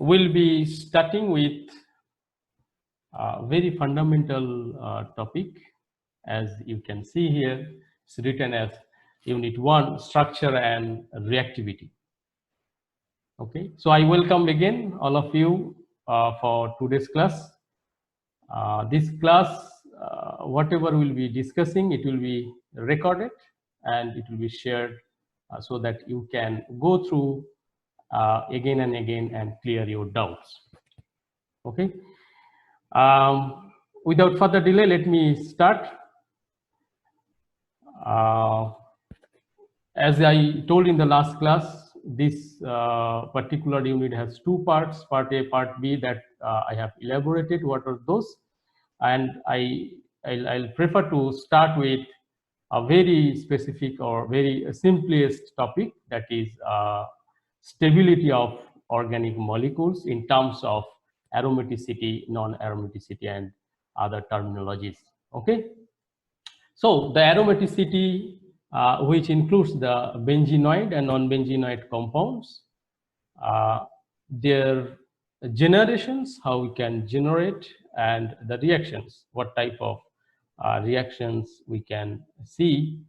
we'll be starting with a very fundamental topic. As you can see here, it's written as Unit 1, Structure and Reactivity. Okay, so I welcome again all of you for today's class. This class, whatever we'll be discussing, it will be recorded and it will be shared so that you can go through again and again and clear your doubts. Okay. Without further delay, let me start. As I told in the last class, this particular unit has two parts, part A, part B, that I have elaborated what are those. And I'll prefer to start with a very specific or very simplest topic, that is stability of organic molecules in terms of aromaticity, non-aromaticity, and other terminologies. Okay. So the aromaticity, which includes the benzenoid and non-benzenoid compounds, their generations, how we can generate, and the reactions, what type of reactions we can see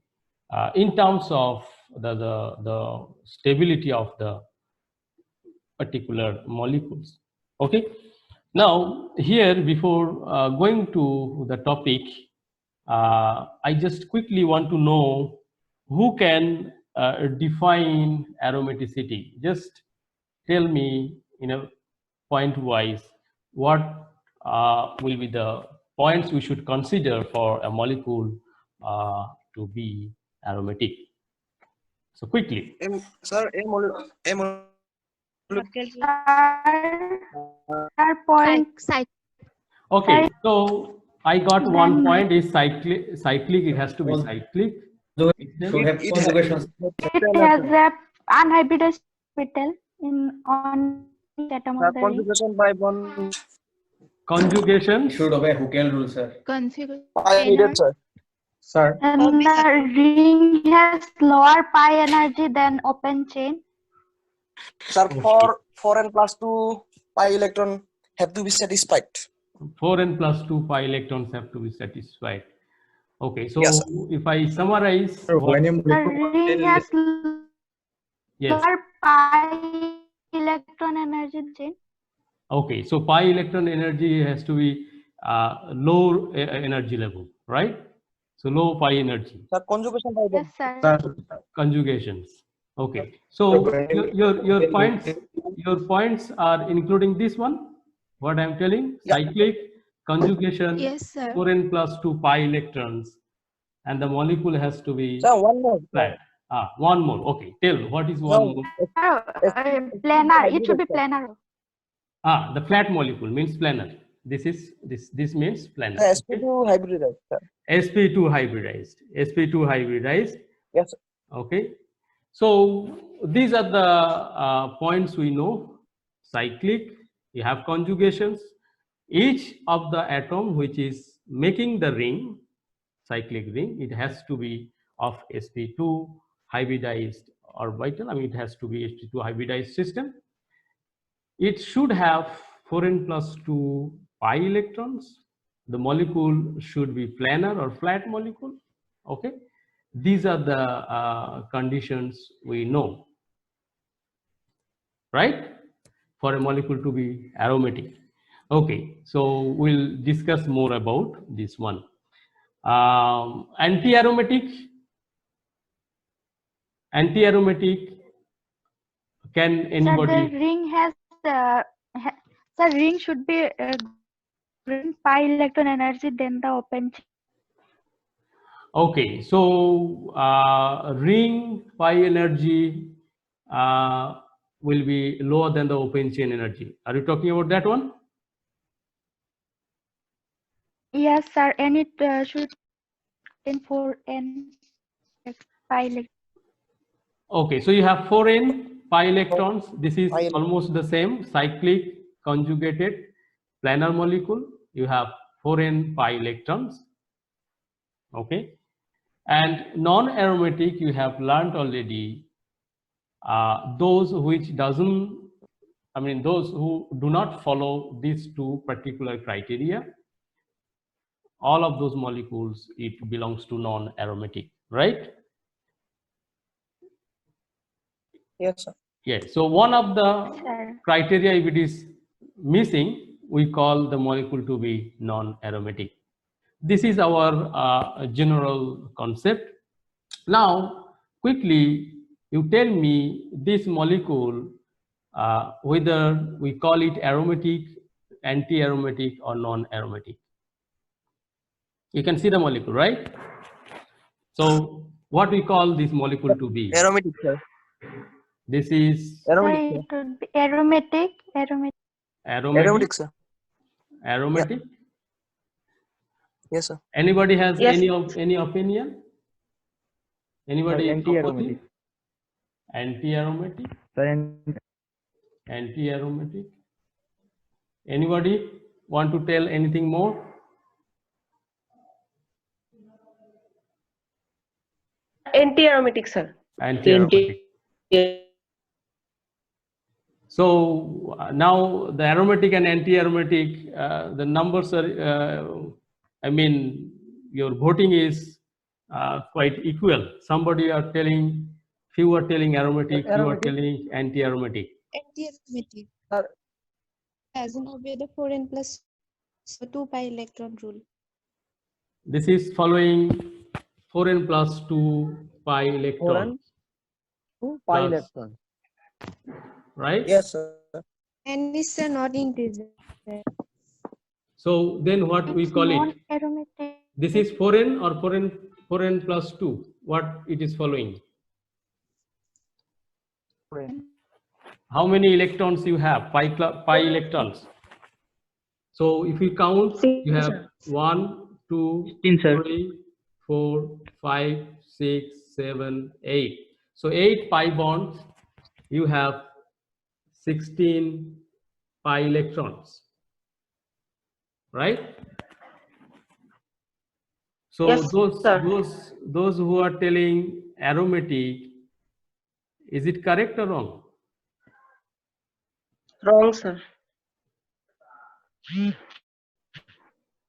in terms of the stability of the particular molecules. Okay. Now here, before going to the topic, I just quickly want to know who can define aromaticity. Just tell me, point wise, what will be the points we should consider for a molecule to be aromatic. So quickly. Sir, Okay, so I got one point is cyclic. It has to be cyclic. It has a unhybridized orbital in on each atom of the ring. conjugation by one Conjugation should obey Huckel rule, sir. pi needed, sir. Sir. And the ring has lower pi energy than open chain. Sir, 4n plus 2 pi electron have to be satisfied. 4n plus 2 pi electrons have to be satisfied. Okay, so yes, if I summarize, The ring has lower pi electron energy chain. Okay, so pi electron energy has to be low energy level, right? So low pi energy. Sir, conjugation by one. Yes, sir. Conjugations. Okay, so your points are including this one. What I'm telling, cyclic, conjugation, yes, sir. 4n plus 2 pi electrons, and the molecule has to be Sir, one more. flat. One more. Okay, tell what is one more. Planar. It should be planar. The flat molecule means planar. This means planar. sp2 hybridized, sir. sp2 hybridized. sp2 hybridized. Yes, sir. Okay. So these are the points we know. Cyclic, you have conjugations. Each of the atom which is making the ring, cyclic ring, it has to be of sp2 hybridized orbital. I mean, it has to be sp2 hybridized system. It should have 4n plus 2 pi electrons. The molecule should be planar or flat molecule. Okay. These are the conditions we know, right, for a molecule to be aromatic. Okay, so we'll discuss more about this one. Anti-aromatic, can anybody? Sir, the ring has the ring should be greater pi electron energy than the open chain. Okay, so ring pi energy will be lower than the open chain energy. Are you talking about that one? Yes, sir, and it should contain 4n pi electron. Okay, so you have 4n pi electrons. This is Pi almost the same cyclic conjugated planar molecule. You have 4n pi electrons. Okay, and non-aromatic you have learned already. Those which doesn't I mean, those who do not follow these two particular criteria, all of those molecules, it belongs to non-aromatic, right? Yes, sir. Yes. So one of the Sir. criteria, if it is missing, we call the molecule to be non-aromatic. This is our general concept. Now, quickly, you tell me this molecule, whether we call it aromatic, anti-aromatic, or non-aromatic. You can see the molecule, right? So, what we call this molecule to be? Aromatic, sir. This is Aromatic, It would be aromatic. aromatic. Aromatic, sir. Aromatic. Yes, sir. Anybody has Yes. any opinion? Anybody Anti-aromatic. Anti-aromatic. Sir, Anti-aromatic. Anybody want to tell anything more? Anti-aromatic, sir. Anti-aromatic. So now the aromatic and anti-aromatic, the numbers are, I mean, your voting is quite equal. Somebody are telling, few are telling aromatic, few are telling anti-aromatic. Anti-aromatic. Sir. Doesn't obey the 4n plus 2 pi electron rule. This is following 4n plus 2 pi electron, 2 pi Plus. electron. right? Yes, sir. And is not integer. So then what we It's call it? non-aromatic. This is 4n or 4n plus 2. What it is following? How many electrons you have? Pi electrons. So if you count, you have 1, 2, 16, sir. 3, 4, 5, 6, 7, 8. So 8 pi bonds, you have 16 pi electrons, right? So Yes, sir. those who are telling aromatic, is it correct or wrong? Wrong, sir.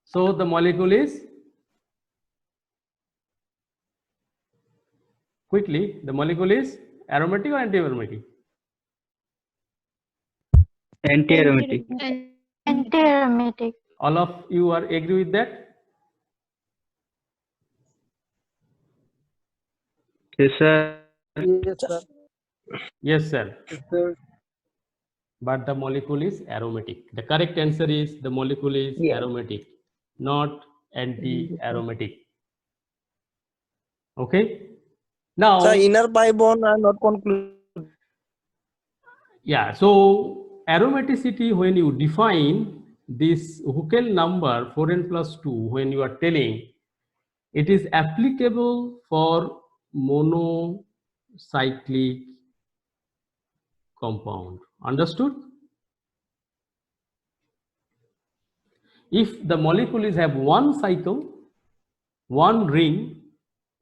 So the molecule is, quickly, the molecule is aromatic or anti-aromatic? Anti-aromatic. Anti-aromatic. All of you are agree with that? Yes, sir. Yes, sir. Yes, sir. But the molecule is aromatic. The correct answer is the molecule is aromatic, not anti-aromatic. Okay. Now, Sir, inner pi bond are not concluded. yeah. So aromaticity, when you define this Huckel number 4n plus 2, when you are telling it is applicable for monocyclic compound. Understood? If the molecules have one cycle, one ring,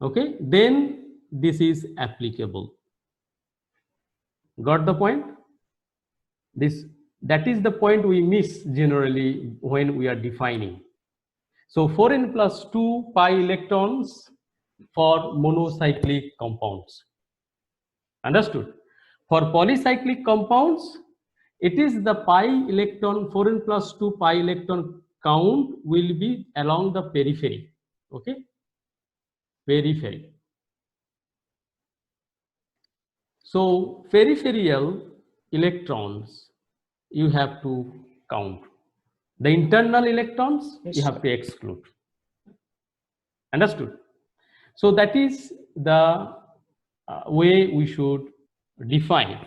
okay, then this is applicable. Got the point? That is the point we miss generally when we are defining. So 4n plus 2 pi electrons for monocyclic compounds. Understood? For polycyclic compounds, it is the pi electron, 4n plus 2 pi electron count will be along the periphery. Okay? Periphery. So peripheral electrons you have to count. The internal electrons you have to exclude. Understood? So that is the way we should define.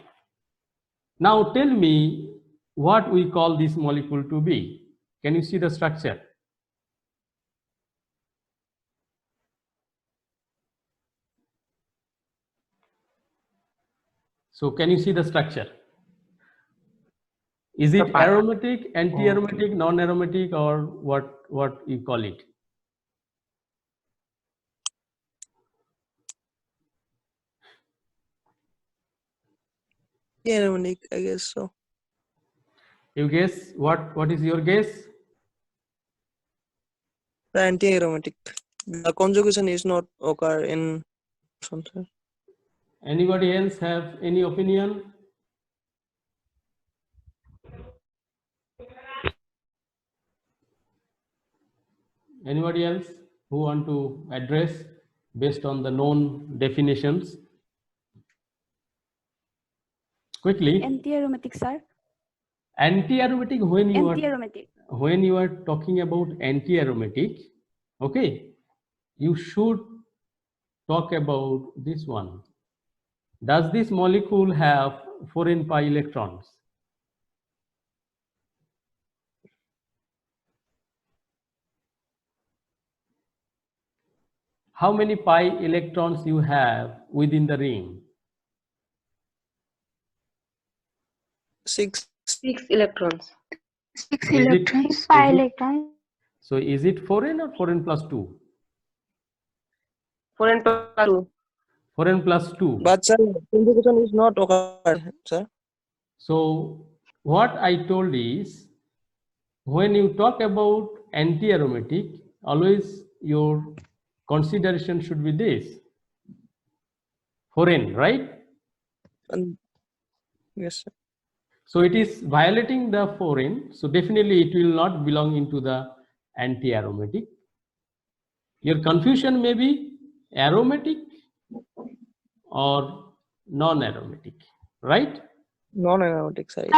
Now tell me what we call this molecule to be. Can you see the structure? So can you see the structure? Is it aromatic, anti-aromatic, non-aromatic, or what you call it? Aromatic, I guess so. You guess what? What is your guess? The anti-aromatic. The conjugation is not occur in something. Anybody else have any opinion? Anybody else who want to address based on the known definitions? Quickly. Anti-aromatic, sir. Anti-aromatic, Anti-aromatic. when you are talking about anti-aromatic, okay, you should talk about this one. Does this molecule have 4n pi electrons? How many pi electrons you have within the ring? 6. 6 electrons. 6 Is it- electrons, 5 is it- electrons. So is it 4n or 4n plus 2? 4n plus 2. 4n plus 2. But sir, conjugation is not occur, sir. So what I told is, when you talk about anti-aromatic, always your consideration should be this, 4n, right? And yes, sir. So it is violating the 4n, so definitely it will not belong into the anti-aromatic. Your confusion may be aromatic or non-aromatic, right? Non-aromatic, sir.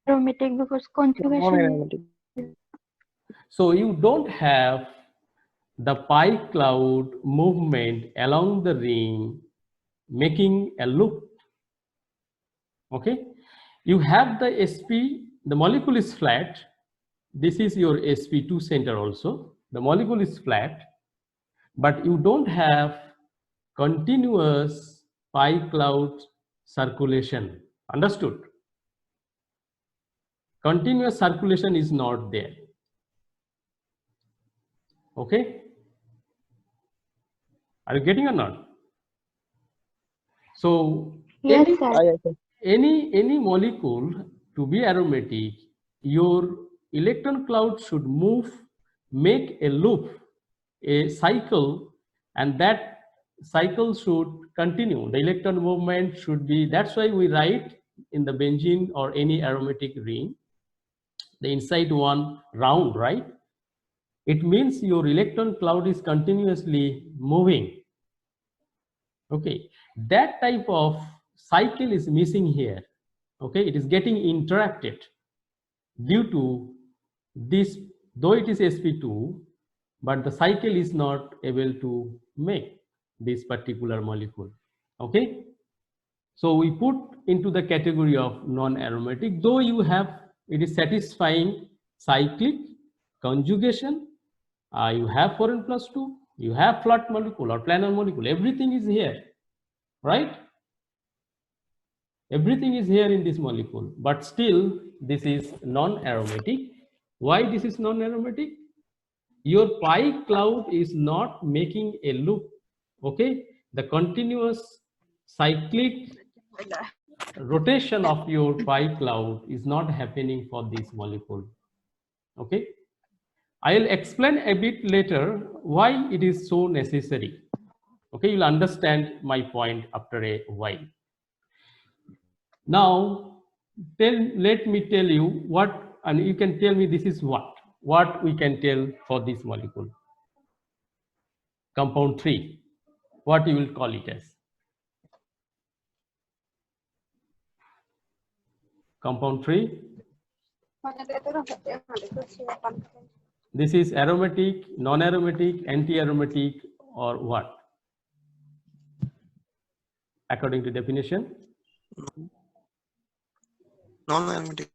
Aromatic because conjugation. Non-aromatic. So you don't have the pi cloud movement along the ring making a loop. Okay, you have the sp, the molecule is flat. This is your sp2 center also. The molecule is flat, but you don't have continuous pi cloud circulation. Understood? Continuous circulation is not there. Okay, are you getting or not? So Yes, any, sir. any molecule to be aromatic, your electron cloud should move, make a loop, a cycle, and that cycle should continue. The electron movement should be, that's why we write in the benzene or any aromatic ring, the inside one round, right? It means your electron cloud is continuously moving. Okay, that type of cycle is missing here. Okay, it is getting interrupted due to this, though it is sp2, but the cycle is not able to make this particular molecule. Okay, so we put into the category of non-aromatic, though you have, it is satisfying cyclic conjugation. You have 4n plus 2, you have flat molecule or planar molecule, everything is here, right? Everything is here in this molecule, but still this is non-aromatic. Why this is non-aromatic? Your pi cloud is not making a loop. Okay, the continuous cyclic rotation of your pi cloud is not happening for this molecule. Okay, I'll explain a bit later why it is so necessary. Okay, you'll understand my point after a while. Now, let me tell you what, and you can tell me this is what we can tell for this molecule. Compound 3, what you will call it as? Compound 3. This is aromatic, non-aromatic, anti-aromatic, or what? According to definition? Non-aromatic.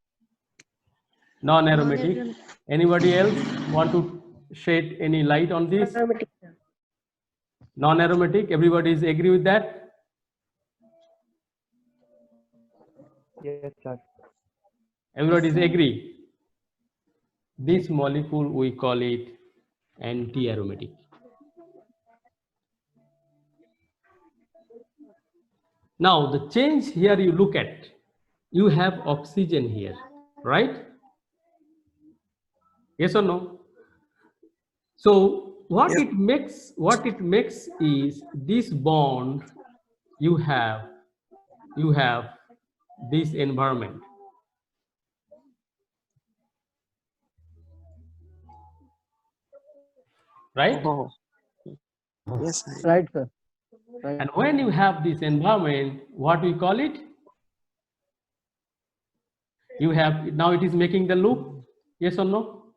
Non-aromatic. Anybody else want to shed any light on this? Aromatic. Non-aromatic, everybody is agree with that? Yes, sir. Everybody is agree. This molecule we call it anti-aromatic. Now the change here you look at, you have oxygen here. right? Yes or no? So what Yes. it makes is this bond you have this environment, right? Oh, yes. Right, sir. Right. And when you have this environment, what we call it? You have, now it is making the loop, yes or no?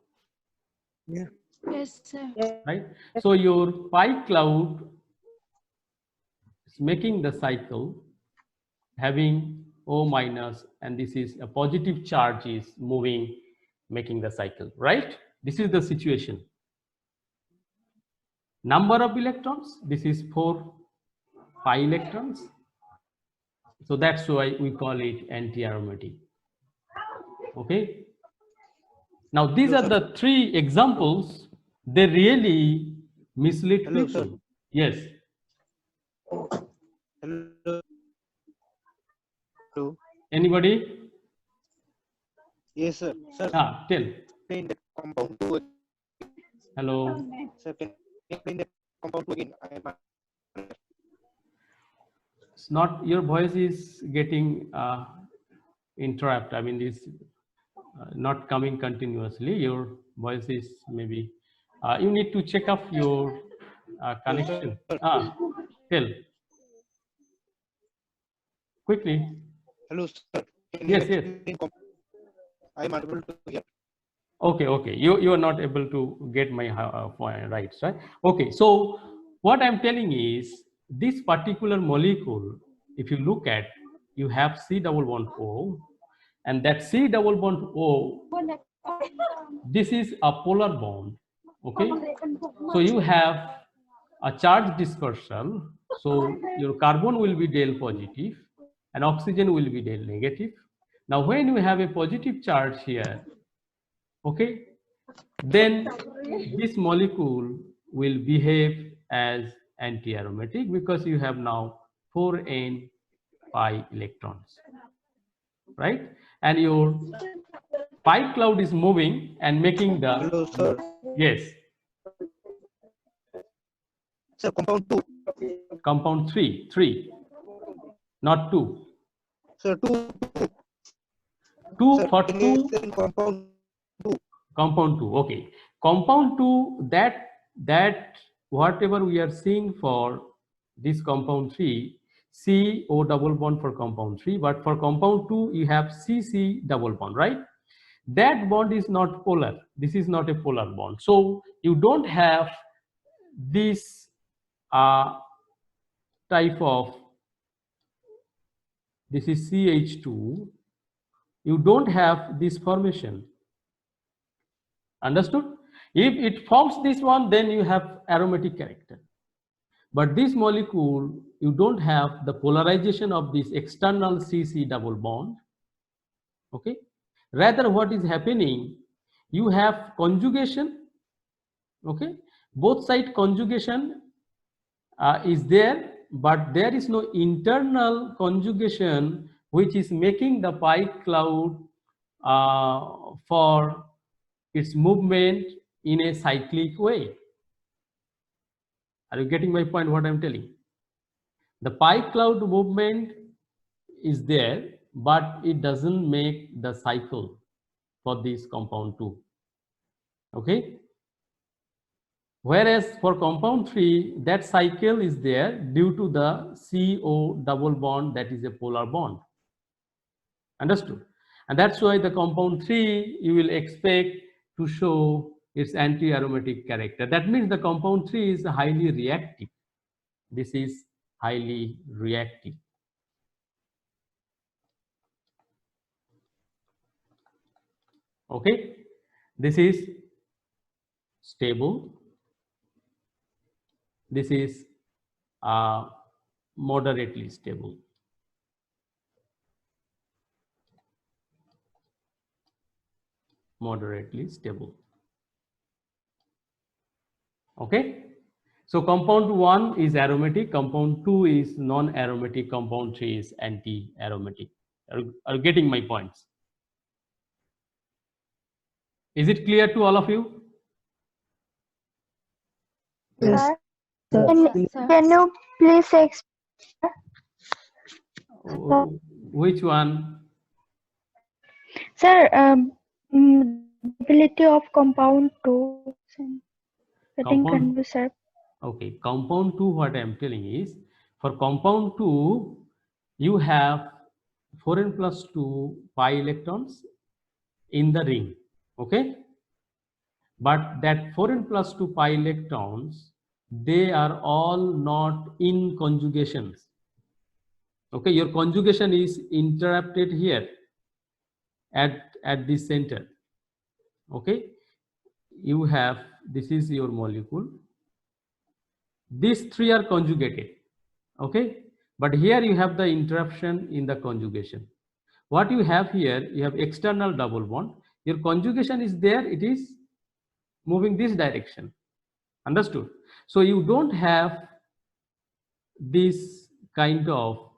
Yeah. Yes, sir. Right? So your pi cloud is making the cycle having O minus, and this is a positive charge is moving, making the cycle, right? This is the situation. Number of electrons, this is 4 pi electrons. So that's why we call it anti-aromatic. Okay. Now these are the 3 examples. They really mislead people. Sir. Yes. Hello. Anybody? Yes, sir. Sir, Tell. explain the compound 2. Hello. Sir, can you explain the compound 2 again? It's not, your voice is getting interrupt. I mean, it's not coming continuously. Your voice is maybe, you need to check off your connection. Tell. Quickly. Hello, sir. Can Yes, you yes. explain I am unable to hear. Okay. You are not able to get my point, right? Okay. So what I'm telling is this particular molecule, if you look at, you have C double bond O, and that C double bond O, this is a polar bond. Okay. So you have a charge dispersal. So your carbon will be del positive and oxygen will be del negative. Now when you have a positive charge here, okay, then this molecule will behave as anti-aromatic because you have now 4n pi electrons, right? And your pi cloud is moving and making the, Hello, sir. yes, Sir, compound 2. compound 3, not 2. Sir, 2. 2 Sir, for can you 2. explain compound 2? Compound 2, okay. Compound 2, that whatever we are seeing for this compound 3, CO double bond for compound 3, but for compound 2 you have CC double bond, right? That bond is not polar. This is not a polar bond. So you don't have this type of, this is CH2, you don't have this formation. Understood? If it forms this one, then you have aromatic character. But this molecule, you don't have the polarization of this external CC double bond. Okay. Rather, what is happening, you have conjugation. Okay. Both side conjugation is there, but there is no internal conjugation which is making the pi cloud for its movement in a cyclic way. Are you getting my point, what I'm telling? The pi cloud movement is there, but it doesn't make the cycle for this compound 2. Okay. Whereas for compound 3, that cycle is there due to the CO double bond, that is a polar bond. Understood? And that's why the compound 3 you will expect to show its anti-aromatic character. That means the compound 3 is highly reactive. This is highly reactive. Okay, this is stable. This is moderately stable. Moderately stable. Okay, so compound 1 is aromatic, compound 2 is non-aromatic, compound 3 is anti-aromatic. Are you getting my points? Is it clear to all of you? Sir, can you please explain? Which one? Sir, ability of compound two. Getting Compound. confused, sir. Okay, compound 2, what I am telling is, for compound 2, you have 4n plus 2 pi electrons in the ring, okay? But that 4n plus 2 pi electrons, they are all not in conjugations. Okay, your conjugation is interrupted here at this center. Okay, you have, this is your molecule. These three are conjugated. Okay, but here you have the interruption in the conjugation. What you have here, you have external double bond. Your conjugation is there, it is moving this direction. Understood? So you don't have this kind of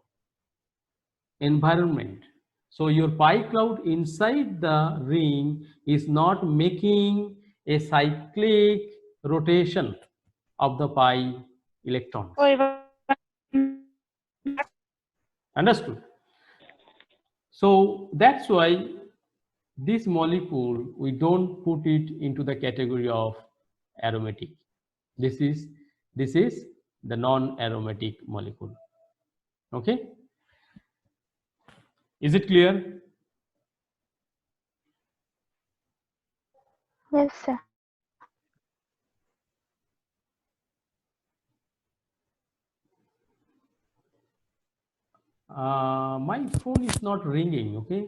environment. So your pi cloud inside the ring is not making a cyclic rotation of the pi electrons. Understood? So that's why this molecule, we don't put it into the category of aromatic. This is the non-aromatic molecule. Okay? Is it clear? Yes, sir. My phone is not ringing, okay?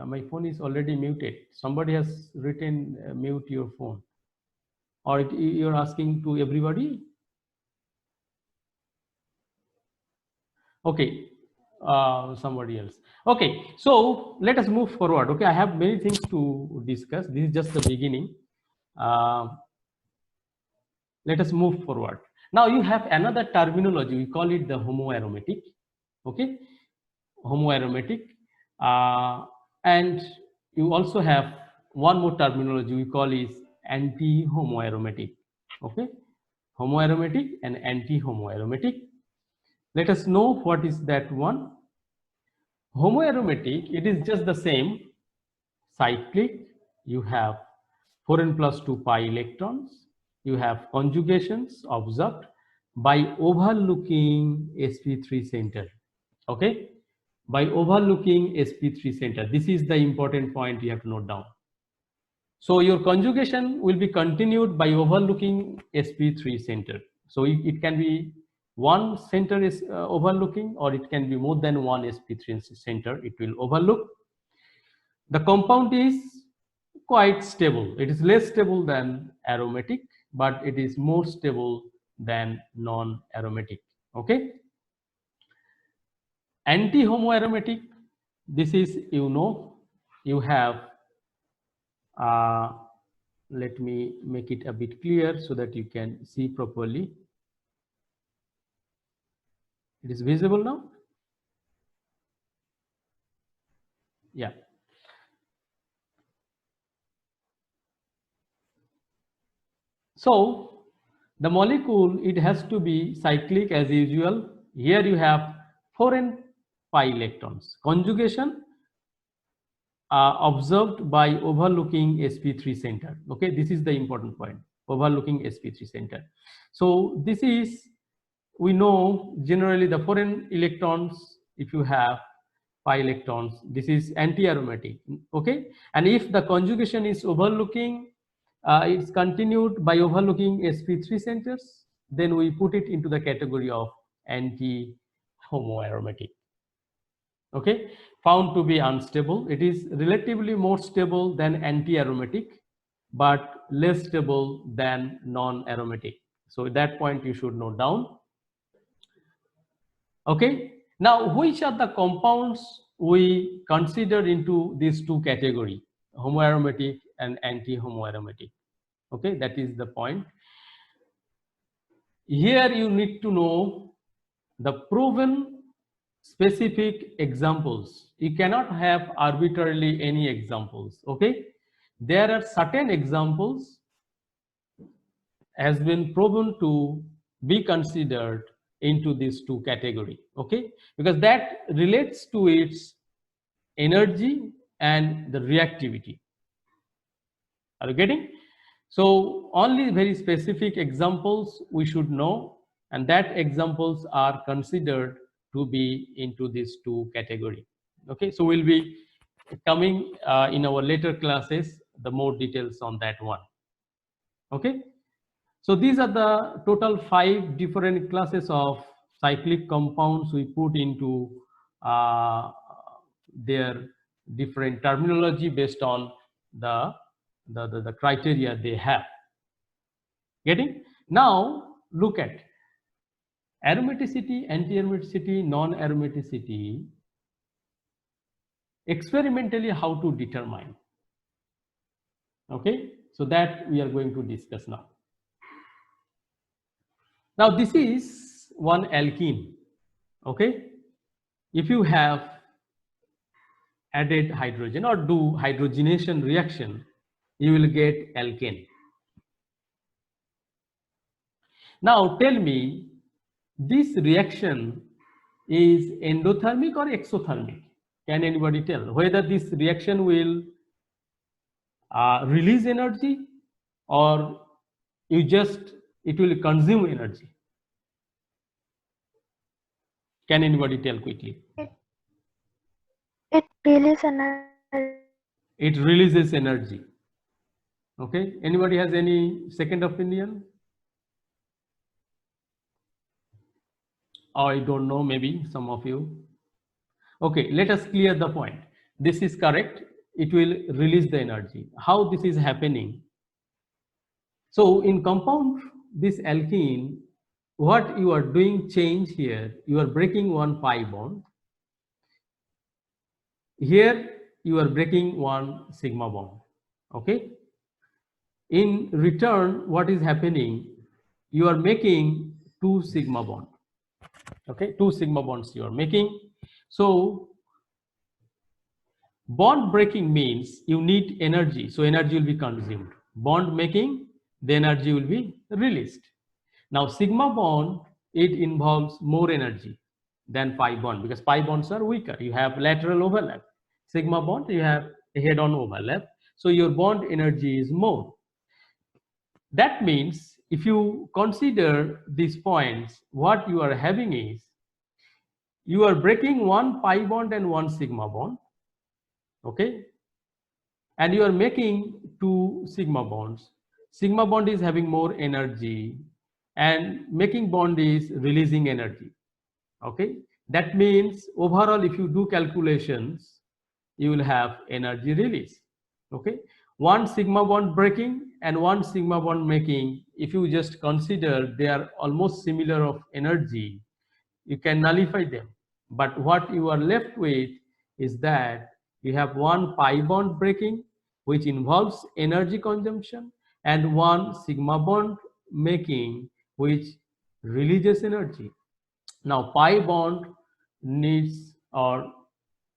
My phone is already muted. Somebody has written mute your phone. Or you're asking to everybody? Okay, somebody else. Okay, so let us move forward. Okay, I have many things to discuss. This is just the beginning. Let us move forward. Now you have another terminology. We call it the homoaromatic. Okay, homoaromatic, and you also have one more terminology we call is anti-homoaromatic. Okay, homoaromatic and anti-homoaromatic. Let us know what is that one. Homoaromatic, it is just the same, cyclic. You have 4n plus 2 pi electrons. You have conjugations observed by overlooking sp3 center. Okay, by overlooking sp3 center. This is the important point you have to note down. So your conjugation will be continued by overlooking sp3 center. So it can be one center is overlooking, or it can be more than one sp3 center it will overlook. The compound is quite stable. It is less stable than aromatic, but it is more stable than non-aromatic. Okay. Anti-homoaromatic, this is, you have, let me make it a bit clear so that you can see properly. It is visible now? Yeah. So the molecule, it has to be cyclic as usual. Here you have 4n pi electrons. Conjugation observed by overlooking sp3 center. Okay, this is the important point, overlooking sp3 center. So this is, we know generally the 4n electrons, if you have pi electrons, this is anti-aromatic. Okay, and if the conjugation is overlooking, it's continued by overlooking sp3 centers, then we put it into the category of anti-homoaromatic. Okay, found to be unstable. It is relatively more stable than anti-aromatic, but less stable than non-aromatic. So at that point you should note down. Okay, now which are the compounds we consider into these two categories, homoaromatic and anti-homoaromatic? Okay, that is the point. Here you need to know the proven specific examples. You cannot have arbitrarily any examples. Okay, there are certain examples has been proven to be considered into these two category, okay, because that relates to its energy and the reactivity. Are you getting? So only very specific examples we should know, and that examples are considered to be into these two category. Okay, so we'll be coming in our later classes the more details on that one. Okay, so these are the total 5 different classes of cyclic compounds we put into their different terminology based on the criteria they have. Getting? Now look at aromaticity, anti-aromaticity, non-aromaticity. Experimentally, how to determine. Okay, so that we are going to discuss now. Now this is one alkene. Okay, if you have added hydrogen or do hydrogenation reaction, you will get alkane. Now tell me, this reaction is endothermic or exothermic? Can anybody tell whether this reaction will release energy or it will consume energy? Can anybody tell quickly? It releases energy. It releases energy. Okay, anybody has any second opinion? I don't know, maybe some of you. Okay, let us clear the point. This is correct. It will release the energy. How this is happening? So in compound, this alkene, what you are doing change here, you are breaking one pi bond. Here you are breaking one sigma bond. Okay. In return, what is happening? You are making 2 sigma bond. Okay, 2 sigma bonds you are making. So bond breaking means you need energy, so energy will be consumed. Bond making, the energy will be released. Now sigma bond, it involves more energy than pi bond because pi bonds are weaker. You have lateral overlap. Sigma bond, you have a head-on overlap, so your bond energy is more. That means if you consider these points, what you are having is you are breaking one pi bond and one sigma bond, okay, and you are making 2 sigma bonds. Sigma bond is having more energy and making bond is releasing energy. Okay, that means overall if you do calculations, you will have energy release. Okay, one sigma bond breaking and one sigma bond making, if you just consider they are almost similar of energy, you can nullify them. But what you are left with is that you have one pi bond breaking, which involves energy consumption, and one sigma bond making, which releases energy. Now pi bond needs, or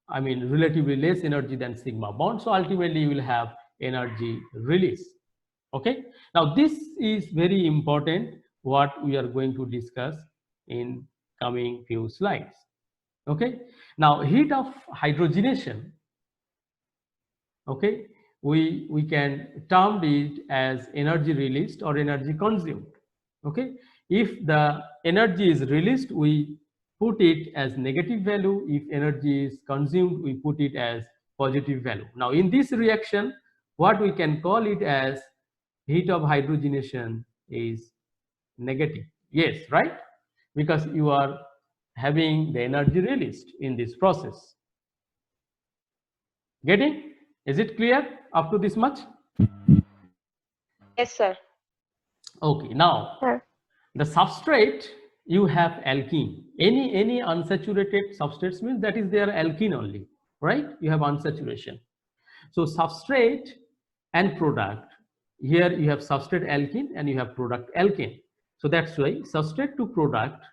I mean relatively less energy than sigma bond, so ultimately you will have energy release. Okay, now this is very important, what we are going to discuss in coming few slides. Okay, now heat of hydrogenation, okay, we can term it as energy released or energy consumed. Okay, if the energy is released, we put it as negative value. If energy is consumed, we put it as positive value. Now in this reaction, what we can call it as heat of hydrogenation is negative. Yes, right? Because you are having the energy released in this process. Getting? Is it clear up to this much? Yes, sir. Okay, now Sir. the substrate, you have alkene. Any unsaturated substrates means that is their alkene only, right? You have unsaturation. So substrate and product, here you have substrate alkene and you have product alkane. So that's why substrate to product,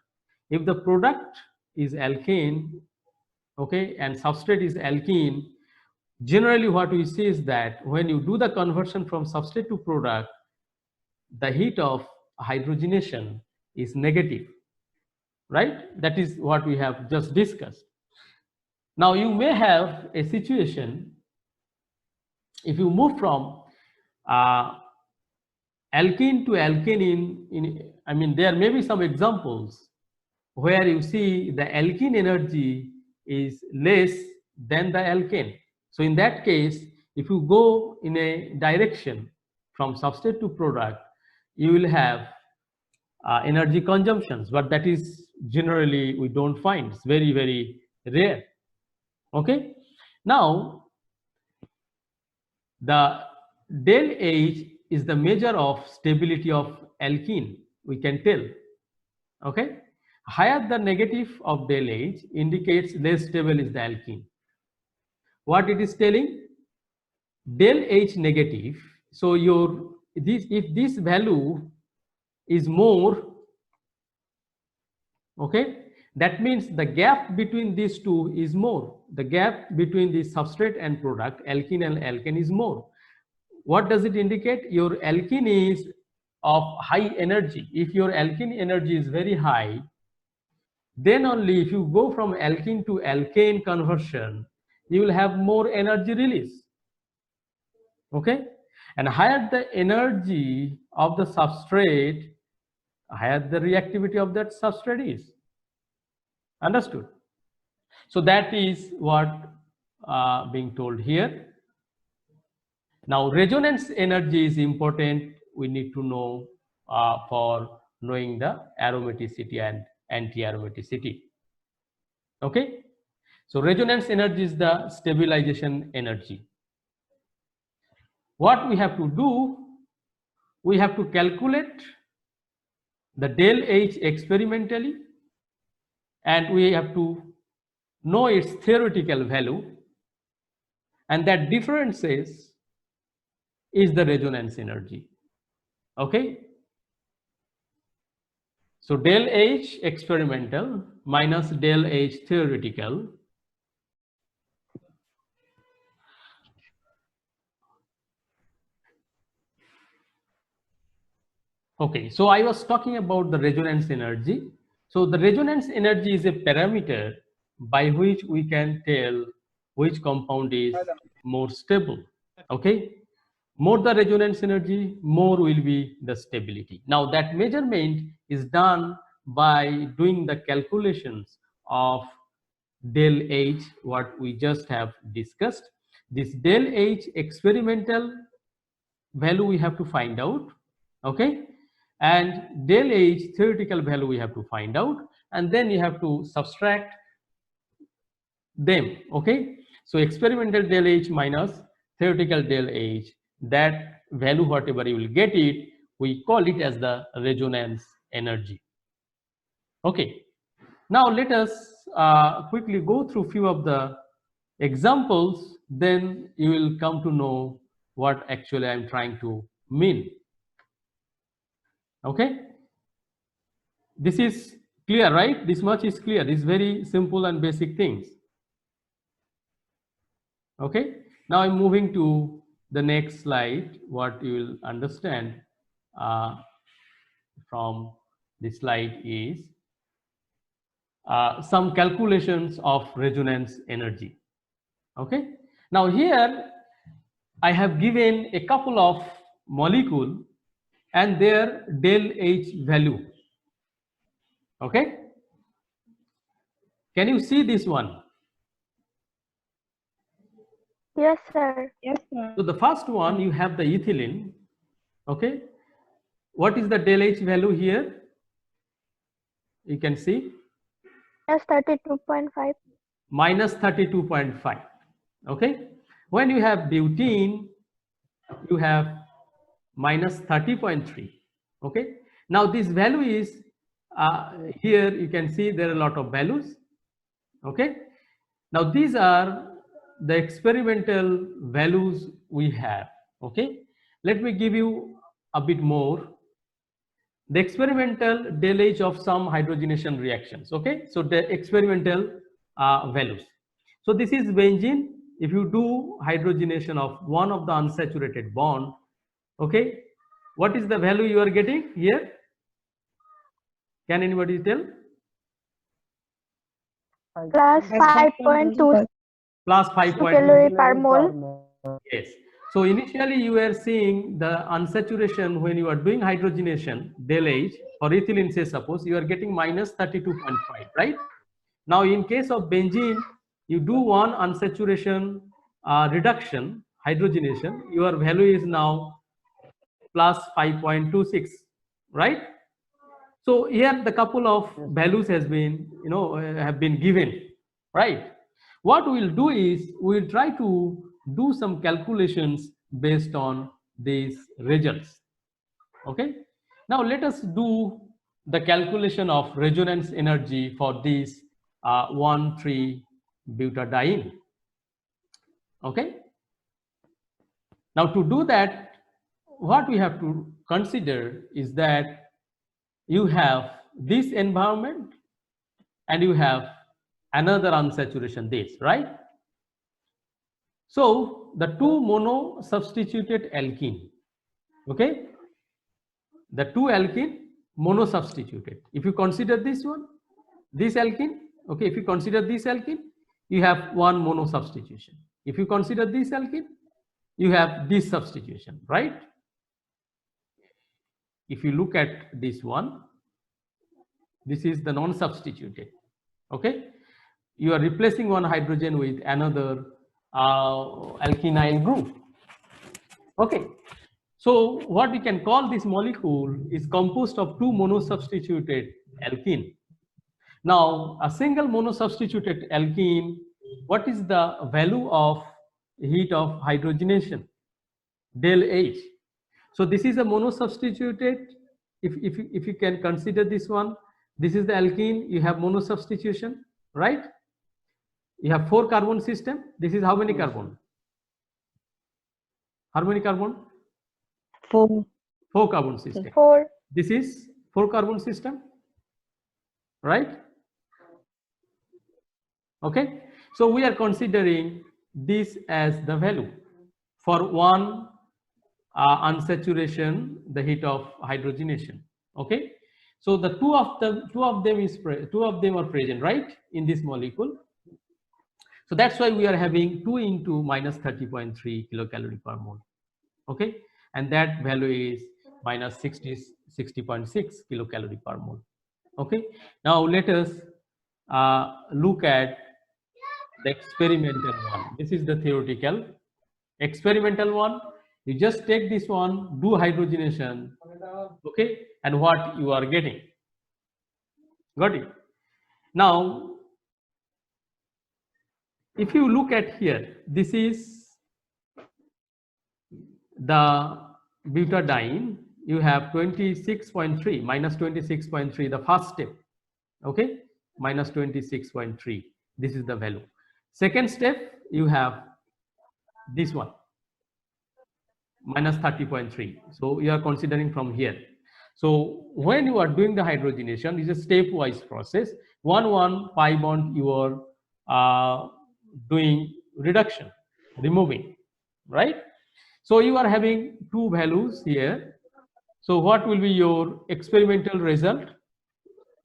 if the product is alkane, okay, and substrate is alkene, generally what we see is that when you do the conversion from substrate to product, the heat of hydrogenation is negative, right? That is what we have just discussed. Now you may have a situation, if you move from alkene to alkane I mean, there may be some examples where you see the alkene energy is less than the alkane. So in that case, if you go in a direction from substrate to product, you will have energy consumptions, but that is generally we don't find. It's very, very rare. Okay. Now, the del H is the measure of stability of alkene, we can tell. Okay. Higher the negative of del H indicates less stable is the alkene. What it is telling? Del H negative. So if this value is more, okay, that means the gap between these two is more. The gap between the substrate and product, alkene and alkane, is more. What does it indicate? Your alkene is of high energy. If your alkene energy is very high, then only if you go from alkene to alkane conversion, you will have more energy release. Okay, and higher the energy of the substrate, higher the reactivity of that substrate is. Understood? So that is what being told here. Now resonance energy is important. We need to know for knowing the aromaticity and anti-aromaticity. Okay, so resonance energy is the stabilization energy. What we have to do, we have to calculate the del H experimentally, and we have to know its theoretical value, and that differences is the resonance energy. Okay, so del H experimental minus del H theoretical . Okay, so I was talking about the resonance energy. So the resonance energy is a parameter by which we can tell which compound is more stable. Okay, more the resonance energy, more will be the stability. Now that measurement is done by doing the calculations of del H, what we just have discussed. This del H experimental value we have to find out. Okay, and del H theoretical value we have to find out, and then you have to subtract them. Okay, so experimental del H minus theoretical del H, that value whatever you will get it, we call it as the resonance energy. Okay, now let us quickly go through few of the examples, then you will come to know what actually I'm trying to mean. Okay, this is clear, right? This much is clear. This is very simple and basic things. Okay, now I'm moving to the next slide. What you will understand from this slide is some calculations of resonance energy. Okay, now here I have given a couple of molecules and their del H value. Okay, can you see this one? Yes, sir. Yes, sir. So the first one, you have the ethylene. Okay, what is the del H value here? You can see Yes, 32.5. minus 32.5. Okay, when you have butene, you have minus 30.3. Okay, now this value is here you can see there are a lot of values. Okay, now these are the experimental values we have. Okay, let me give you a bit more. The experimental del H of some hydrogenation reactions. Okay, so the experimental values. So this is benzene if you do hydrogenation of one of the unsaturated bond, okay, what is the value you are getting here? Can anybody tell? Plus 5.2 Plus 5.2. calorie per mole. Yes. So initially you were seeing the unsaturation when you are doing hydrogenation, del H for ethylene, say suppose you are getting minus 32.5, right? Now in case of benzene, you do one unsaturation reduction, hydrogenation, your value is now plus 5.26, right? So here the couple of values has been, have been given, right? What we'll do is we'll try to do some calculations based on these results. Okay. Now let us do the calculation of resonance energy for this 1,3-butadiene. Okay. Now to do that, what we have to consider is that you have this environment and you have another unsaturation, this, right? So the two mono substituted alkene, okay, the two alkene mono substituted, if you consider this one, this alkene, okay, if you consider this alkene, you have one mono substitution. If you consider this alkene, you have this substitution, right? If you look at this one, this is the non-substituted, okay, you are replacing one hydrogen with another alkynyl group. Okay, so what we can call this molecule is composed of two monosubstituted alkene. Now a single monosubstituted alkene, what is the value of heat of hydrogenation? Del H. So this is a monosubstituted. If you can consider this one, this is the alkene, you have monosubstitution, right? You have 4 carbon system. This is how many carbon? How many carbon? 4. 4 carbon system. 4. This is 4 carbon system, right? Okay. So we are considering this as the value for one unsaturation, the heat of hydrogenation. Okay. So the two of them are present, right, in this molecule. So that's why we are having 2 into minus 30.3 kilocalorie per mole. Okay, and that value is minus 60.6 kilocalorie per mole. Okay, now let us look at the experimental one. This is the theoretical. Experimental one, you just take this one, do hydrogenation, okay, and what you are getting. Got it? Now if you look at here, this is the butadiene, you have 26.3, minus 26.3, the first step, okay, minus 26.3, this is the value. Second step, you have this one, minus 30.3, so you are considering from here. So when you are doing the hydrogenation, it's a stepwise process. 1 pi bond you are doing reduction, removing, right? So you are having 2 values here. So what will be your experimental result?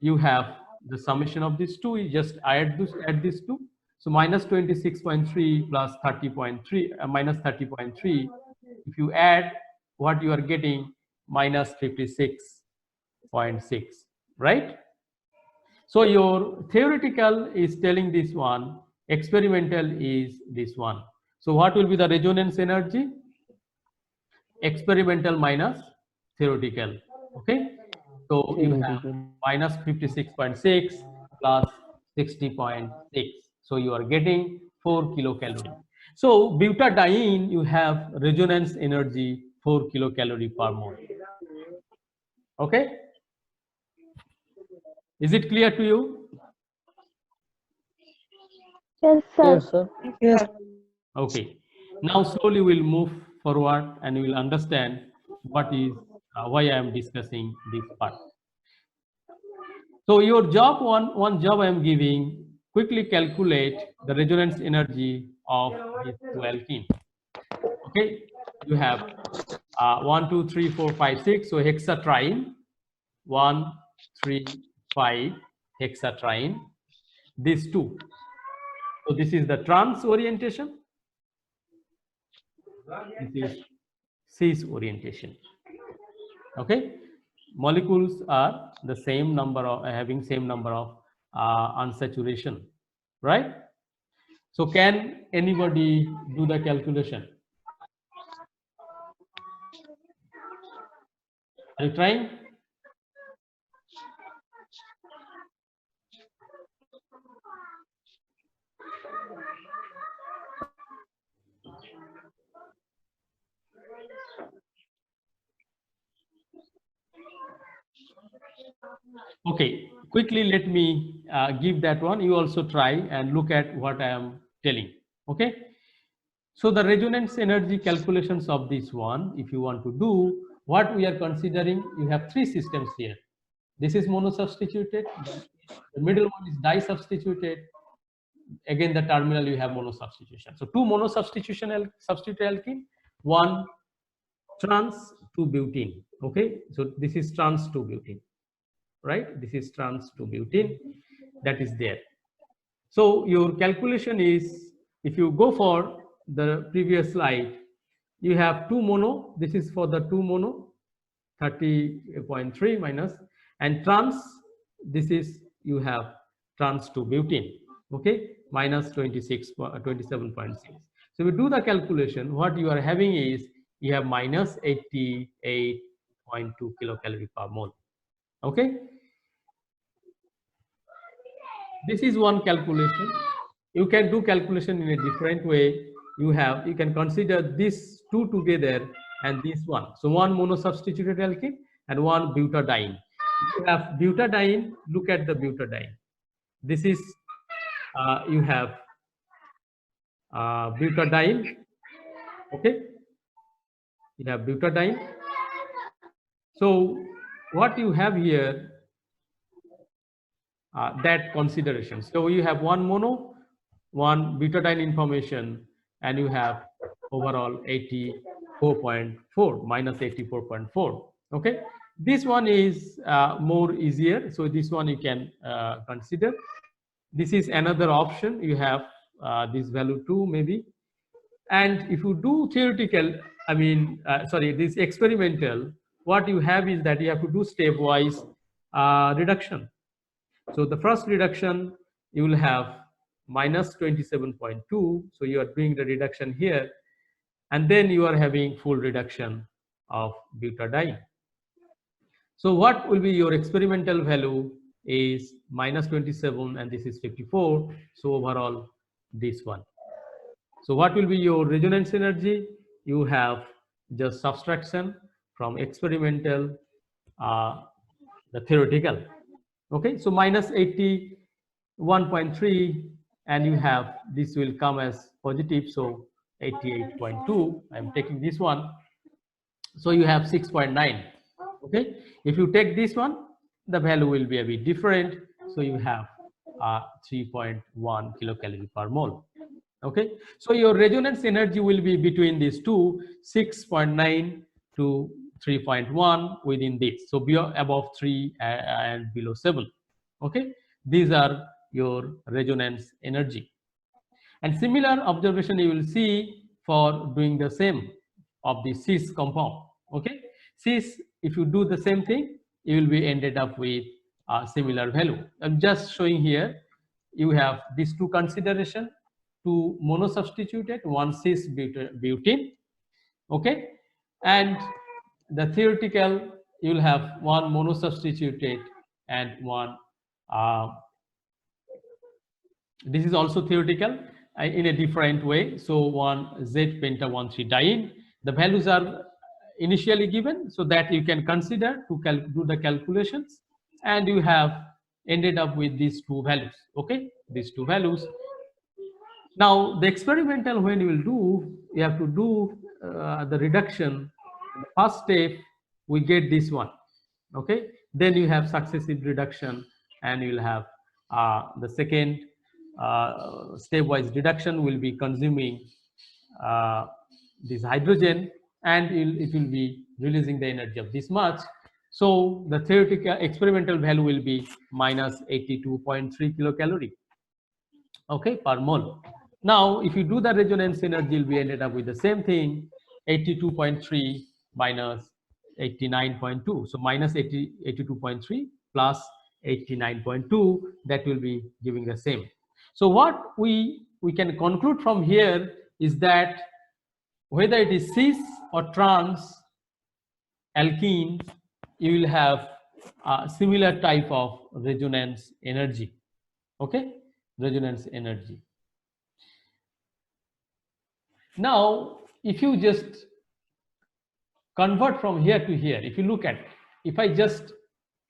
You have the summation of these two, you just add these two. So minus 26.3 plus 30.3, minus 30.3. If you add, what you are getting, minus 56.6, right? So your theoretical is telling this one, experimental is this one. So what will be the resonance energy? Experimental minus theoretical. Okay, so you have minus 56.6 plus 60.6. So you are getting 4 kilocalorie. So butadiene, you have resonance energy 4 kilocalorie per mole. Okay, is it clear to you? Yes, sir. Yes, sir. Yes. Okay, now slowly we'll move forward and we will understand what is why I am discussing this part. So your job, one job I am giving, quickly calculate the resonance energy of these two alkene. Okay, you have 1, 2, 3, 4, 5, 6. So hexatriene, 1, 3, 5, hexatriene. These two. So this is the trans orientation. This is cis orientation. Okay, molecules are the same number of having same number of unsaturation, right? So can anybody do the calculation? Are you trying? Okay, quickly let me give that one. You also try and look at what I am telling. Okay, so the resonance energy calculations of this one, if you want to do, what we are considering, you have three systems here. This is monosubstituted, the middle one is disubstituted, again the terminal you have monosubstitution. So two monosubstitution substituted alkene, one trans 2-butene. Okay, so this is trans 2-butene, right? This is trans 2-butene, that is there. So your calculation is, if you go for the previous slide, you have 2 mono, this is for the 2 mono, 30.3 minus, and trans, this is you have trans 2-butene, okay, minus 27.6. So we do the calculation, what you are having is, you have minus 88.2 kilocalorie per mole, okay. This is one calculation. You can do calculation in a different way. You can consider these two together and this one. So one monosubstituted alkene and one butadiene. You have butadiene, look at the butadiene. This is, you have butadiene, okay? You have butadiene. So what you have here, that consideration. So you have one mono, one butadiene information, and you have overall 84.4, minus 84.4. Okay, this one is more easier. So this one you can consider. This is another option. You have this value 2 maybe. And if you do theoretical, this experimental, what you have is that you have to do stepwise reduction. So the first reduction, you will have minus 27.2. So you are doing the reduction here. And then you are having full reduction of butadiene. So what will be your experimental value is minus 27 and this is 54. So overall this one. So what will be your resonance energy? You have just subtraction from experimental, the theoretical. Okay, so minus 81.3, and you have, this will come as positive, so 88.2. I'm taking this one. So you have 6.9. Okay, if you take this one, the value will be a bit different. So you have 3.1 kilocalorie per mole. Okay, so your resonance energy will be between these two, 6.9 to 3.1 within this. So above 3 and below 7. Okay, these are your resonance energy. And similar observation you will see for doing the same of the cis compound. Okay, cis, if you do the same thing, you will be ended up with a similar value. I'm just showing here, you have these two consideration, two monosubstituted, one cis butene. Okay, and the theoretical, you will have one monosubstituted and one, this is also theoretical in a different way. So one Z penta 1,3-diene. The values are initially given so that you can consider to do the calculations, and you have ended up with these two values. Okay, these two values. Now the experimental, when you will do, you have to do the reduction. The first step, we get this one. Okay, then you have successive reduction, and you will have the second stepwise reduction will be consuming this hydrogen, and it will be releasing the energy of this much. So the theoretical experimental value will be minus 82.3 kilocalorie, okay, per mole. Now if you do the resonance energy, we ended up with the same thing, 82.3 minus 89.2. So minus 82.3 plus 89.2, that will be giving the same. So what we can conclude from here is that whether it is cis or trans alkenes, you will have a similar type of resonance energy, okay, resonance energy. Now if you just convert from here to here, if you look at, if I just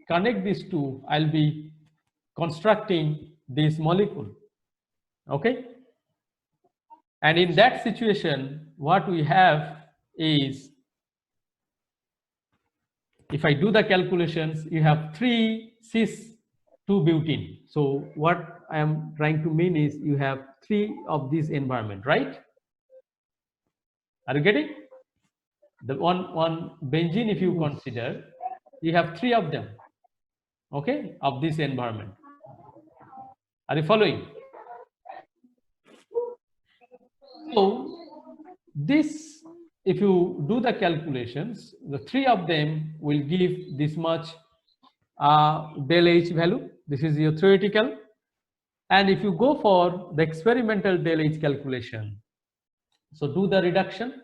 connect these two, I'll be constructing this molecule, okay. And in that situation, what we have is, if I do the calculations, you have 3 cis 2 butene. So what I am trying to mean is you have 3 of this environment, right? Are you getting? The one benzene, if you consider, you have 3 of them, okay, of this environment. Are you following? So this, if you do the calculations, the 3 of them will give this much del H value. This is your theoretical. And if you go for the experimental del H calculation, so do the reduction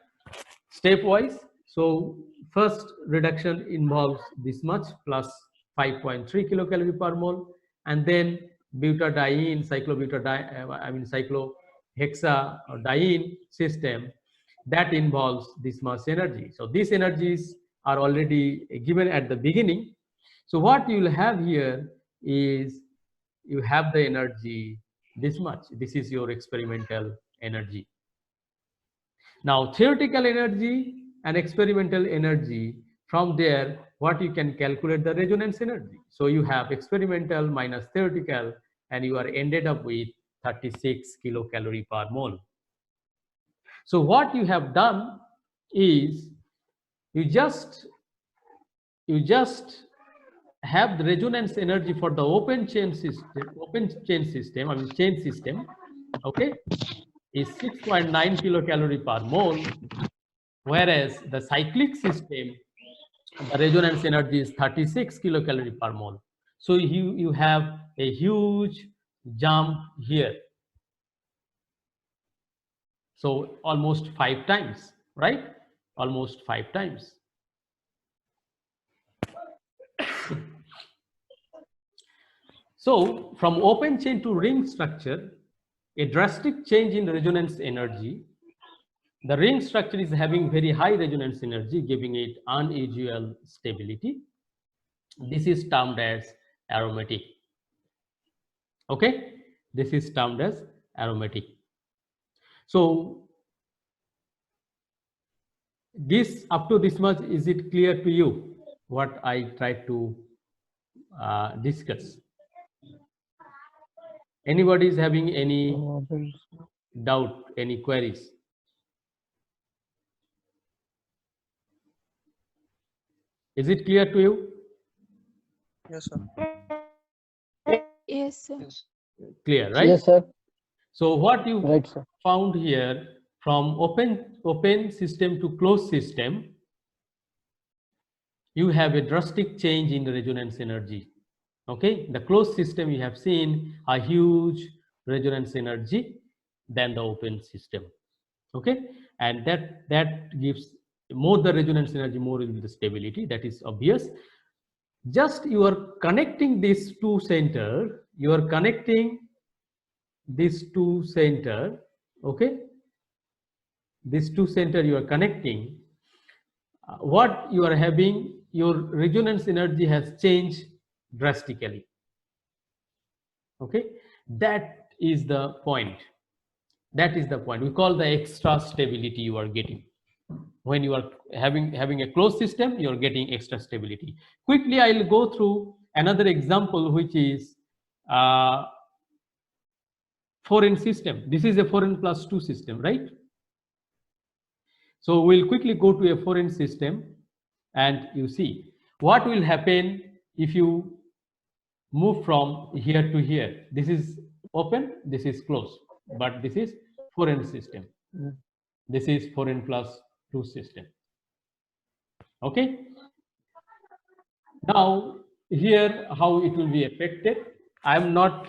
stepwise. So first reduction involves this much plus 5.3 kilocalorie per mole, and then butadiene, cyclohexa or diene system, that involves this much energy. So these energies are already given at the beginning. So what you will have here is you have the energy this much. This is your experimental energy. Now theoretical energy and experimental energy, from there what you can calculate the resonance energy. So you have experimental minus theoretical, and you are ended up with 36 kilocalorie per mole. So what you have done is you just have the resonance energy for the open chain system, okay, is 6.9 kilocalorie per mole, whereas the cyclic system, the resonance energy is 36 kilocalorie per mole. So you have a huge jump here. So almost 5 times, right? Almost 5 times. So from open chain to ring structure, a drastic change in resonance energy. The ring structure is having very high resonance energy, giving it unusual stability. This is termed as aromatic. Okay, this is termed as aromatic. So this, up to this much, is it clear to you what I tried to discuss? Anybody is having any doubt, any queries? Is it clear to you? Yes, sir. Yes, sir. Clear, right? Yes, sir. So what you Right, sir. found here, from open system to closed system, you have a drastic change in the resonance energy. Okay, the closed system, you have seen a huge resonance energy than the open system. Okay, and that gives more the resonance energy, more will be the stability. That is obvious. Just you are connecting these two center, you are connecting these two center. Okay, these two center you are connecting. What you are having, your resonance energy has changed drastically. Okay, that is the point. That is the point. We call the extra stability you are getting. When you are having a closed system, you are getting extra stability. Quickly, I will go through another example, which is 4n system. This is a 4n plus 2 system, right? So we'll quickly go to a 4n system and you see what will happen if you move from here to here. This is open, this is closed, but this is 4n system. This is 4n plus 2 system. Okay. Now here how it will be affected. I'm not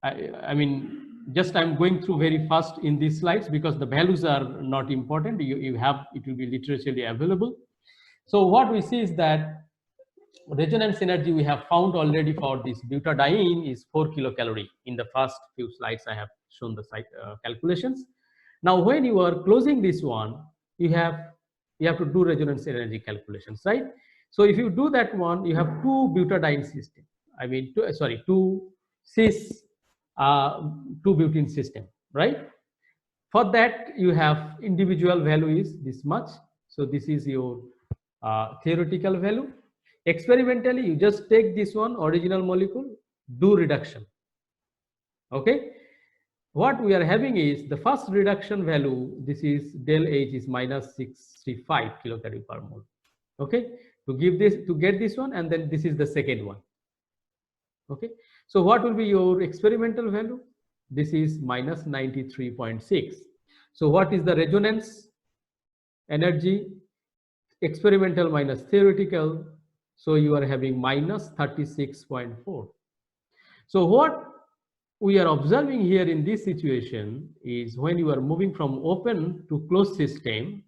I mean, just I'm going through very fast in these slides because the values are not important. You have, it will be literaturely available. So what we see is that resonance energy we have found already for this butadiene is 4 kilocalorie. In the first few slides I have shown the calculations. Now when you are closing this one, you have to do resonance energy calculations, right? So if you do that one, you have 2 butadiene system. I mean, two cis 2 butene system, right? For that you have individual value is this much. So this is your theoretical value. Experimentally, you just take this one original molecule, do reduction. Okay. What we are having is the first reduction value. This is del H is minus 65 kilocalorie per mole. Okay. To get this one, and then this is the second one. Okay. So what will be your experimental value? This is minus 93.6. So what is the resonance energy? Experimental minus theoretical. So you are having minus 36.4. So what we are observing here in this situation is when you are moving from open to closed system,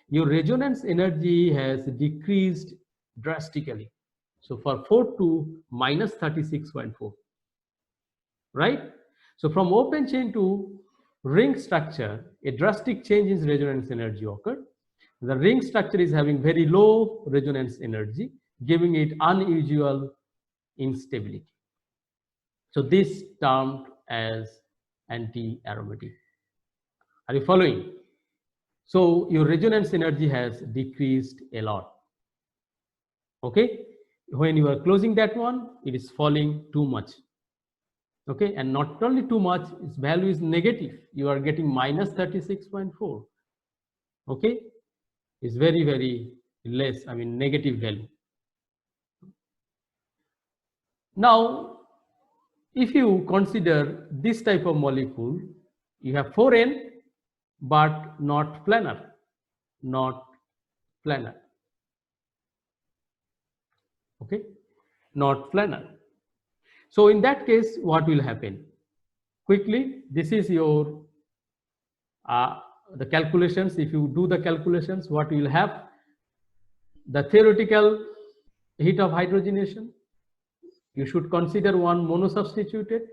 your resonance energy has decreased drastically. So for 4 to minus 36.4, right? So from open chain to ring structure, a drastic change in resonance energy occurred. The ring structure is having very low resonance energy, giving it unusual instability. So this termed as anti-aromatic. Are you following? So your resonance energy has decreased a lot. Okay. When you are closing that one, it is falling too much. Okay, and not only too much, its value is negative. You are getting minus 36.4. Okay, it's very, very less, I mean, negative value. Now, if you consider this type of molecule, you have 4n, but not planar, okay, not planar. So in that case, what will happen? Quickly, this is your the calculations. If you do the calculations, what you will have? The theoretical heat of hydrogenation. You should consider one monosubstituted.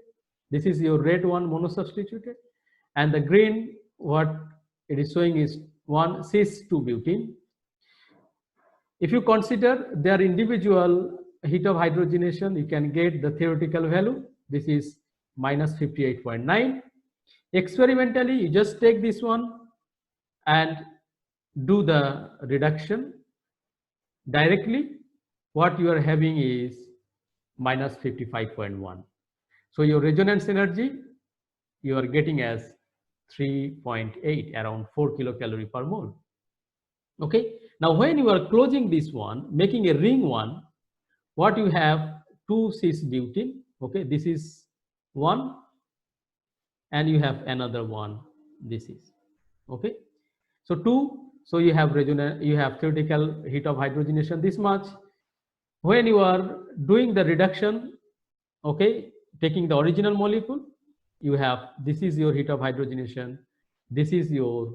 This is your red one monosubstituted, and the green what it is showing is one cis 2 butene. If you consider their individual heat of hydrogenation, you can get the theoretical value. This is minus 58.9. Experimentally, you just take this one and do the reduction directly. What you are having is minus 55.1. So your resonance energy you are getting as 3.8, around 4 kilocalorie per mole. Okay. Now when you are closing this one, making a ring one, what you have 2 cis butene. Okay, this is one, and you have another one. This is okay. So 2. So you have theoretical heat of hydrogenation this much. When you are doing the reduction, okay, taking the original molecule, you have, this is your heat of hydrogenation, this is your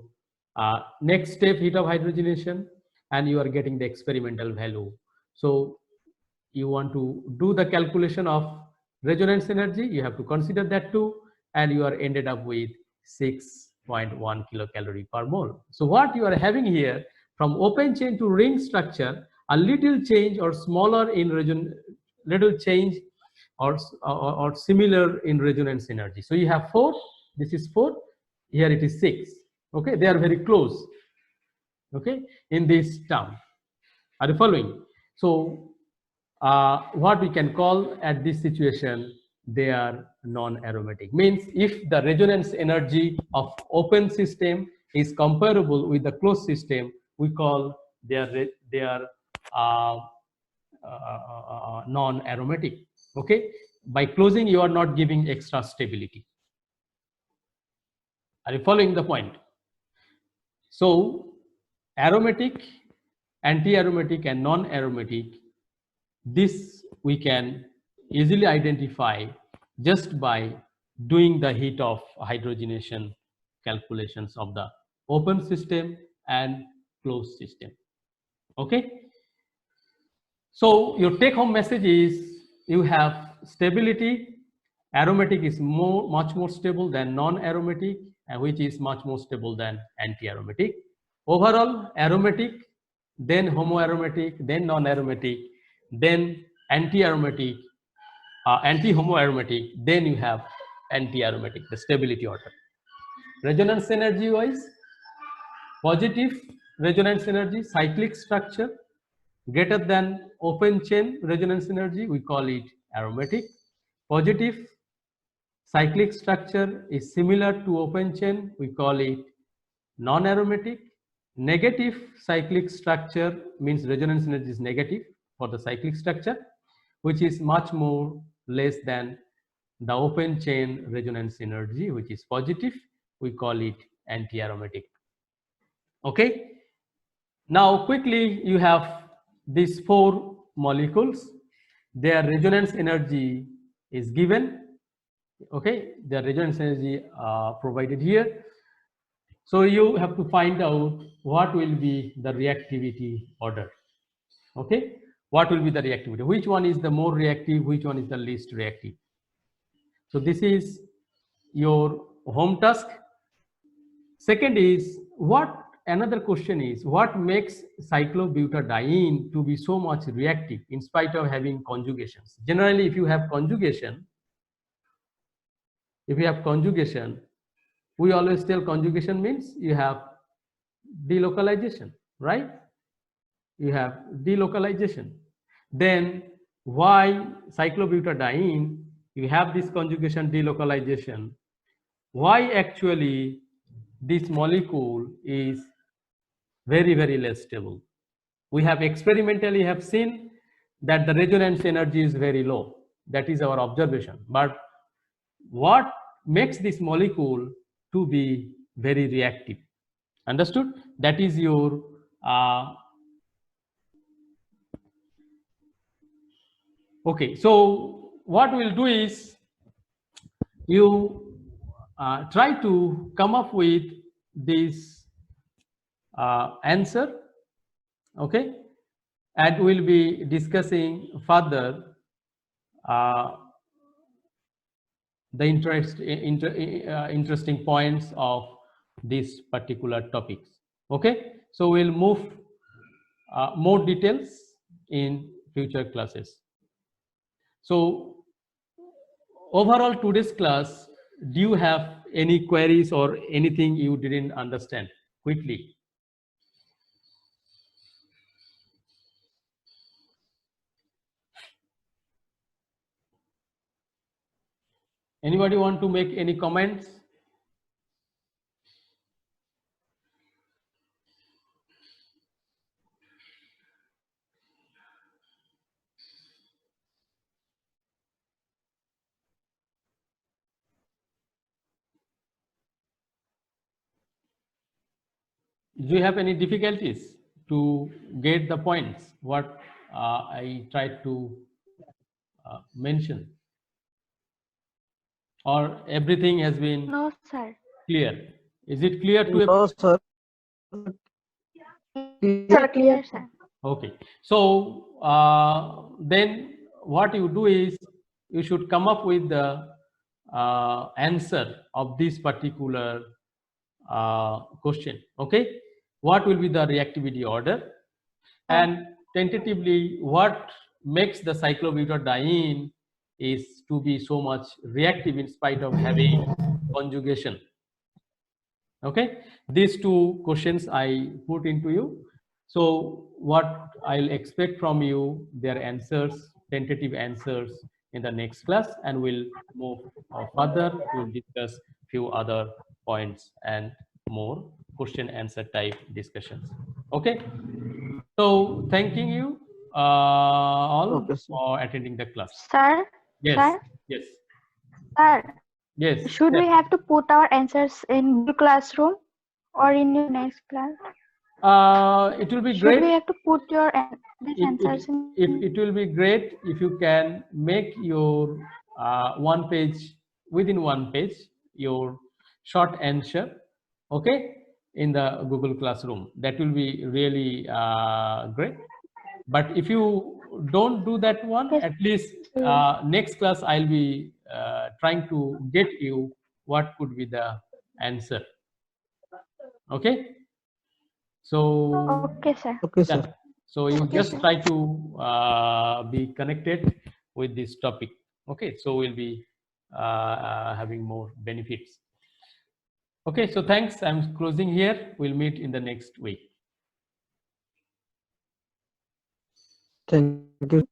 next step heat of hydrogenation, and you are getting the experimental value. So you want to do the calculation of resonance energy, you have to consider that too, and you are ended up with 6.1 kilocalorie per mole. So what you are having here, from open chain to ring structure, a little change or smaller in little change or similar in resonance energy. So you have 4, this is 4, here it is 6. Okay, they are very close. Okay, in this term. Are you following? So what we can call at this situation they are non-aromatic. Means if the resonance energy of open system is comparable with the closed system, we call they are non-aromatic. Okay, by closing you are not giving extra stability. Are you following the point? So aromatic, anti-aromatic and non-aromatic, this we can easily identify just by doing the heat of hydrogenation calculations of the open system and closed system. Okay. So your take home message is you have stability. Aromatic is much more stable than non-aromatic, and which is much more stable than anti-aromatic. Overall, aromatic, then homoaromatic, then non-aromatic, then anti-aromatic, anti-homoaromatic, then you have anti-aromatic, the stability order. Resonance energy wise, positive resonance energy, cyclic structure, greater than open chain resonance energy, we call it aromatic. Positive cyclic structure is similar to open chain, we call it non-aromatic. Negative cyclic structure means resonance energy is negative for the cyclic structure, which is much more less than the open chain resonance energy, which is positive, we call it anti-aromatic. Okay. Now quickly you have these 4 molecules, their resonance energy is given. Okay, the resonance energy provided here. So you have to find out what will be the reactivity order. Okay, what will be the reactivity? Which one is the more reactive? Which one is the least reactive? So this is your home task. Second is another question is what makes cyclobutadiene to be so much reactive in spite of having conjugations? Generally, if you have conjugation, we always tell conjugation means you have delocalization, right? You have delocalization. Then why cyclobutadiene, you have this conjugation delocalization, why actually this molecule is very, very less stable? We have experimentally have seen that the resonance energy is very low. That is our observation. But what makes this molecule to be very reactive? Understood? That is your okay. So what we'll do is you try to come up with this answer. Okay, and we'll be discussing further the interesting points of these particular topics. Okay, so we'll move more details in future classes. So overall today's class, do you have any queries or anything you didn't understand? Quickly. Anybody want to make any comments? Do you have any difficulties to get the points what I tried to mention, or everything has been No, sir. clear? Is it clear to No, sir. Sir, clear, sir. Okay, so then what you do is you should come up with the answer of this particular question. Okay, what will be the reactivity order, and tentatively what makes the cyclobutadiene is to be so much reactive in spite of having conjugation. Okay, these 2 questions I put into you. So what I'll expect from you, their answers, tentative answers in the next class, and we'll move further. We'll discuss few other points and more question answer type discussions. Okay. So thanking you all Okay, sir. for attending the class. Sir, Yes. sir, Yes. sir, Yes. should we have to put our answers in Google Classroom or in your next class? It will be Should great. we have to put your these answers It will be great if you can make your one page, within one page, your short answer, okay, in the Google Classroom. That will be really great. But if you don't do that one, Yes. at least next class I'll be trying to get you what could be the answer. Okay. So Okay, sir. Okay, yeah. sir. So you Okay, just sir. try to be connected with this topic. Okay, so we'll be having more benefits. Okay, so thanks. I'm closing here. We'll meet in the next week. Thank you.